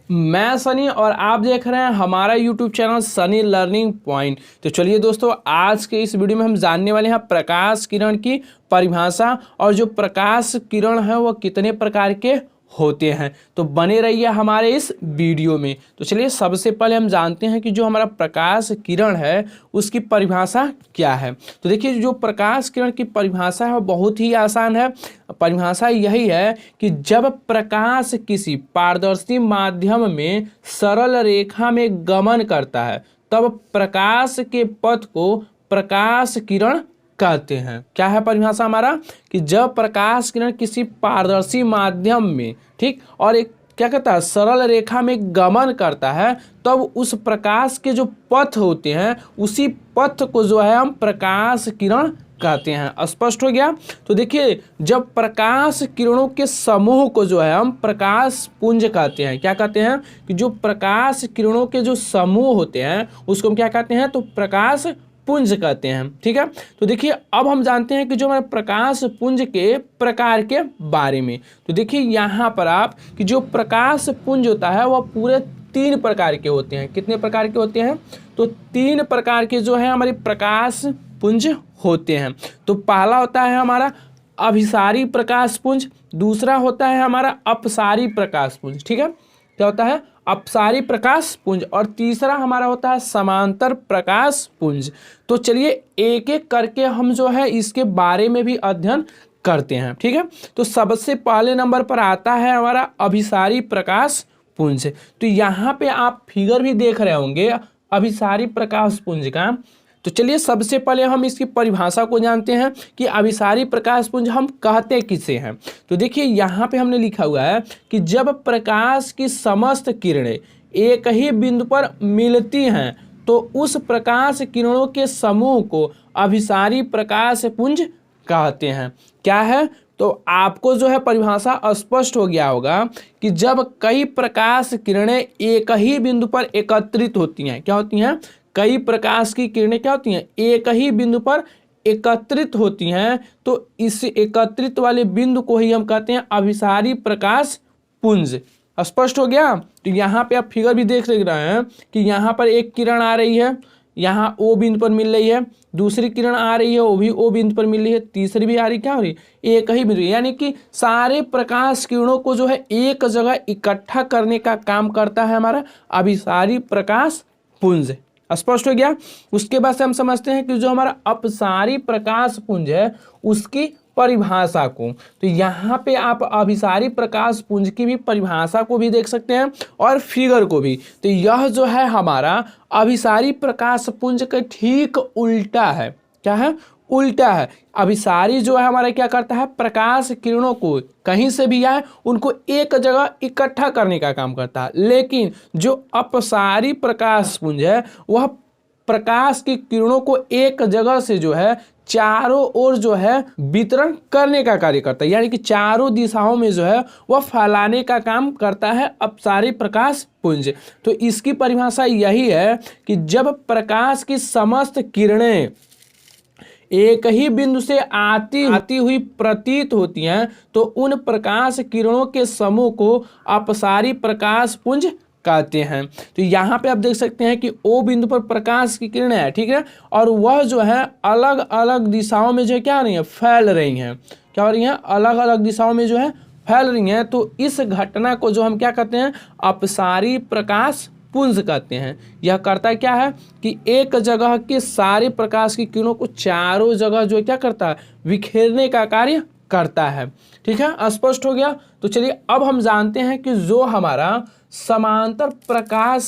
मैं सनी और आप देख रहे हैं हमारा YouTube channel Sunny learning point. तो चलिए दोस्तों, आज के इस वीडियो में हम जानने वाले हैं प्रकाश किरण की परिभाषा और जो प्रकाश किरण है वो कितने प्रकार के होते हैं। तो बने रहिए हमारे इस वीडियो में। तो चलिए सबसे पहले हम जानते हैं कि जो हमारा प्रकाश किरण है उसकी परिभाषा क्या है। तो देखिए, जो प्रकाश किरण की परिभाषा है वो बहुत ही आसान है। परिभाषा यही है कि जब प्रकाश किसी पारदर्शी माध्यम में सरल रेखा में गमन करता है तब प्रकाश के पथ को प्रकाश किरण कहते हैं। क्या है परिभाषा हमारा कि जब प्रकाश किरण किसी पारदर्शी माध्यम में, ठीक, और एक क्या कहता है सरल रेखा में गमन करता है तब उस प्रकाश के जो पथ होते हैं उसी पथ को जो है हम प्रकाश किरण कहते हैं। स्पष्ट हो गया। तो देखिए, जब प्रकाश किरणों के समूह को जो है हम प्रकाश पुंज कहते हैं। क्या कहते हैं कि जो प्रकाश किरणों के जो समूह होते हैं उसको हम क्या कहते हैं, तो प्रकाश पुंज कहते हैं। ठीक है। तो देखिए, अब हम जानते हैं कि जो हमारे प्रकाश पुंज के प्रकार के बारे में। तो देखिए यहाँ पर आप कि जो प्रकाश पुंज होता है वह पूरे 3 प्रकार के होते हैं। कितने प्रकार के होते हैं, तो 3 प्रकार के जो है हमारे प्रकाश पुंज होते हैं। तो पहला होता है हमारा अभिसारी प्रकाश पुंज, दूसरा होता है हमारा अपसारी प्रकाश पुंज। ठीक है, क्या होता है, अपसारी प्रकाश पुंज, और तीसरा हमारा होता है समांतर प्रकाश पुंज। तो चलिए एक एक करके हम जो है इसके बारे में भी अध्ययन करते हैं। ठीक है। तो सबसे पहले नंबर पर आता है हमारा अभिसारी प्रकाश पुंज। तो यहाँ पे आप फिगर भी देख रहे होंगे अभिसारी प्रकाश पुंज का। तो चलिए सबसे पहले हम इसकी परिभाषा को जानते हैं कि अभिसारी प्रकाश पुंज हम कहते किसे हैं। तो देखिए यहाँ पे हमने लिखा हुआ है कि जब प्रकाश की समस्त किरणें एक ही बिंदु पर मिलती हैं तो उस प्रकाश किरणों के समूह को अभिसारी प्रकाश पुंज कहते हैं। क्या है, तो आपको जो है परिभाषा स्पष्ट हो गया होगा कि जब कई प्रकाश किरणें एक ही बिंदु पर एकत्रित होती हैं। क्या होती हैं, कई प्रकाश की किरणें क्या होती हैं, एक ही बिंदु पर एकत्रित होती हैं, तो इस एकत्रित वाले बिंदु को ही हम कहते हैं अभिसारी प्रकाश पुंज। स्पष्ट हो गया। तो यहाँ पे आप फिगर भी देख रहे हैं कि यहाँ पर एक किरण आ रही है, यहाँ ओ बिंदु पर मिल रही है, दूसरी किरण आ रही है वो भी ओ बिंदु पर मिल रही है, तीसरी भी आ रही, क्या हो रही है, एक ही बिंदु। यानी कि सारे प्रकाश किरणों को जो है एक जगह इकट्ठा करने का काम करता है हमारा अभिसारी प्रकाश पुंज। स्पष्ट हो गया। उसके बाद से हम समझते हैं कि जो हमारा अपसारी प्रकाश पुंज है उसकी परिभाषा को। तो यहाँ पे आप अभिसारी प्रकाश पुंज की भी परिभाषा को भी देख सकते हैं और फिगर को भी। तो यह जो है हमारा अभिसारी प्रकाश पुंज का ठीक उल्टा है। क्या है, उल्टा है। अभिसारी जो है हमारा क्या करता है, प्रकाश किरणों को कहीं से भी आए उनको एक जगह इकट्ठा करने का काम करता है। लेकिन जो अपसारी प्रकाश पुंज है वह प्रकाश की किरणों को एक जगह से जो है चारों ओर जो है वितरण करने का कार्य करता है। यानी कि चारों दिशाओं में जो है वह फैलाने का काम करता है अपसारी प्रकाश पुंज। तो इसकी परिभाषा यही है कि जब प्रकाश की समस्त किरणें एक ही बिंदु से आती हुई प्रतीत होती हैं तो उन प्रकाश किरणों के समूह को अपसारी प्रकाश पुंज कहते हैं। तो यहाँ पे आप देख सकते हैं कि ओ बिंदु पर प्रकाश की किरणें है, ठीक है, और वह जो है अलग अलग दिशाओं में जो है क्या हो रही है, फैल रही हैं। क्या हो रही हैं, अलग अलग दिशाओं में जो है फैल रही हैं। तो इस घटना को जो हम क्या कहते हैं, अपसारी प्रकाश पुंज कहते हैं। यह करता क्या है कि एक जगह के सारे प्रकाश की किरणों को चारों जगह जो क्या करता है, बिखेरने का कार्य करता है। ठीक है, स्पष्ट हो गया। तो चलिए अब हम जानते हैं कि जो हमारा समांतर प्रकाश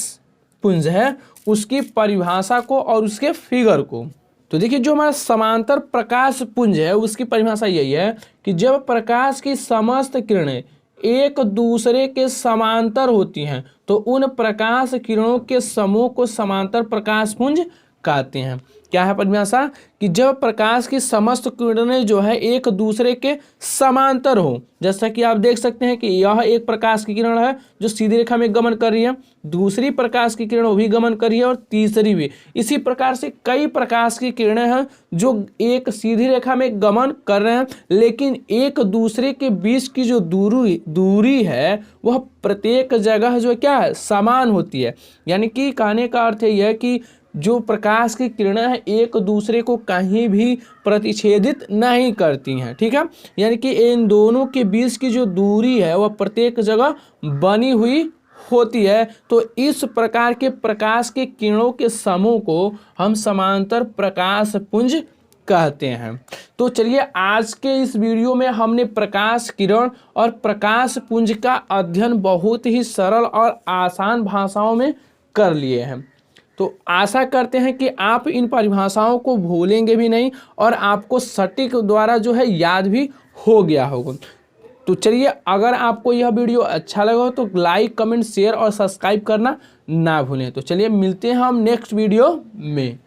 पुंज है उसकी परिभाषा को और उसके फिगर को। तो देखिए, जो हमारा समांतर प्रकाश पुंज है उसकी परिभाषा यही है कि जब प्रकाश की समस्त किरणें एक दूसरे के समांतर होती हैं तो उन प्रकाश किरणों के समूह को समांतर प्रकाश पुंज कहते हैं। क्या है परिभाषा कि जब प्रकाश की समस्त किरणें जो है एक दूसरे के समांतर हो। जैसा कि आप देख सकते हैं कि यह एक प्रकाश की किरण है जो सीधी रेखा में गमन कर रही है, दूसरी प्रकाश की किरण वो भी गमन कर रही है और तीसरी भी। इसी प्रकार से कई प्रकाश की किरणें हैं जो एक सीधी रेखा में गमन कर रहे हैं, लेकिन एक दूसरे के बीच की जो दूरी है वह प्रत्येक जगह जो क्या है समान होती है। यानी कि कहने का अर्थ यह है कि जो प्रकाश की किरणें हैं एक दूसरे को कहीं भी प्रतिच्छेदित नहीं करती हैं, ठीक है। यानी कि इन दोनों के बीच की जो दूरी है वह प्रत्येक जगह बनी हुई होती है। तो इस प्रकार के प्रकाश के किरणों के समूह को हम समांतर प्रकाश पुंज कहते हैं। तो चलिए आज के इस वीडियो में हमने प्रकाश किरण और प्रकाश पुंज का अध्ययन बहुत ही सरल और आसान भाषाओं में कर लिए हैं। तो आशा करते हैं कि आप इन परिभाषाओं को भूलेंगे भी नहीं और आपको सटीक द्वारा जो है याद भी हो गया होगा। तो चलिए अगर आपको यह वीडियो अच्छा लगा हो तो लाइक, कमेंट, शेयर और सब्सक्राइब करना ना भूलें। तो चलिए मिलते हैं हम नेक्स्ट वीडियो में।